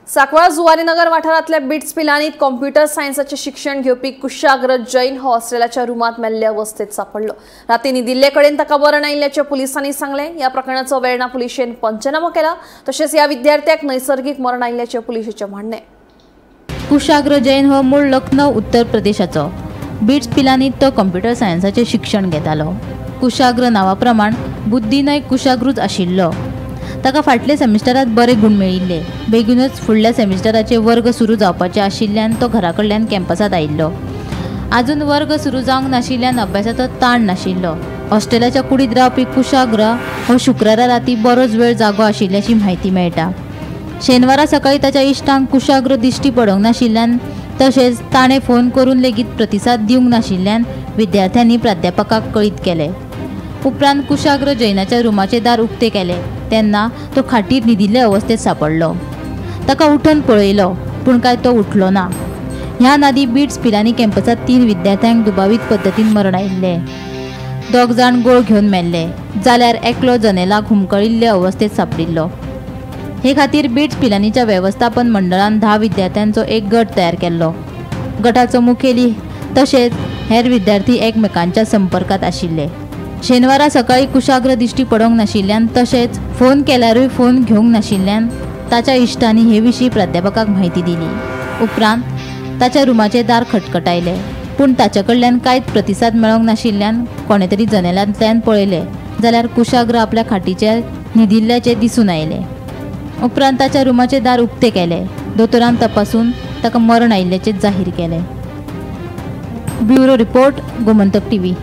साकवाळ Zuarinagar वाठारातल्या bits पिलानीत computer सायन्साचे शिक्षण घेवपी कुशाग्र जैन हो हॉस्टेलाच्या रूमात मेल्ले अवस्थेत सापडलो। राती न्हिदिल्ले कडेन ताका बरं आयिल्ल्याचे पुलिसांनी सांगले। या प्रकरणाचो वेळणा पुलिशेन पंचनामा केला। तशेंच या विद्यार्थ्याक नैसर्गिक मरण आयिल्ल्याचे पुलिशेचे म्हणणे। कुशाग्र जैन हो मूळ लखनौ उत्तर प्रदेशाचो। बिट्स पिलानीत तो कॉम्प्युटर सायन्साचे शिक्षण घेतालो। कुशाग्र नावा प्रमाण बुद्धीनय कुशाग्रूच आशिल्लो। ताका फाटले सेमिस्टरात बरे गुण मेळिल्ले। बेगीनच फुडल्या सेमिस्टराचे वर्ग सुरू जावपाचे आशिल्ल्यान तो घरा कडल्यान कॅम्पसात आयिल्लो। आजून वर्ग सुरू जावंक नाशिल्ल्यान अभ्यासाचो ताण नाशिल्लो। हॉस्टेलाच्या कुडीत रावपी कुशाग्र हो शुक्रारा राती बरोच वेळ जागो आशिल्ल्याची म्हायती मेळटा। शेनवारा सकाळी ताच्या इश्टांक कुशाग्र दिश्टी पडोंक नाशिल्ल्यान तशेंच ताणें फोन करून लेगीत प्रतिसाद दिवंक नाशिल्ल्यान विद्यार्थ्यांनी प्राध्यापकाक कळीत केले। उपरांत कुशाग्र जैनाच्या रुमाचे दार उक्ते केले तेन्ना तो खाटीर न्हिदिल्ले अवस्थेत सापडलो। ताका उठून पळयलो पूण काय तो उठलो ना। ह्या नादी बिट्स पिलानी कॅम्पसात 3 विद्यार्थ्यांक दुबावीत पद्दतीन मरण आयिल्ले। 2 जाण गोळ घेवन मेल्ले जाल्यार एकलो जनेलाक हुमकळिल्ले अवस्थेत सापडिल्लो। हे खातीर बिट्स पिलानीच्या वेवस्थापन मंडळान 10 विद्यार्थ्यांचो एक गट तयार केल्लो। गटाचो मुखेली तशेंच हेर विद्यार्थी एकमेकांच्या संपर्कात आशिल्ले। शेनवारा सकाळी कुशाग्र दिश्टी पडोंक नाशिल्ल्यान तशेंच फोन केल्यारूय फोन घेवंक नाशिल्ल्यान ताच्या इश्टांनी हे विशीं प्राध्यापकाक म्हायती दिली। उपरांत ताच्या रुमाचे दार खटखटायले पूण ताचे कडल्यान कांयच प्रतिसाद मेळोंक नाशिल्ल्यान कोणे तरी जनेलांतल्यान पळयले जाल्यार कुशाग्र आपल्या खाटीचेर न्हिदिल्ल्याचे दिसून आयले। उपरांत ताच्या रुमाचे दार उक्ते केले। दोतोरान तपासून ताका मरण आयिल्ल्याचे जाहीर केले। Bureau report Gomantak TV.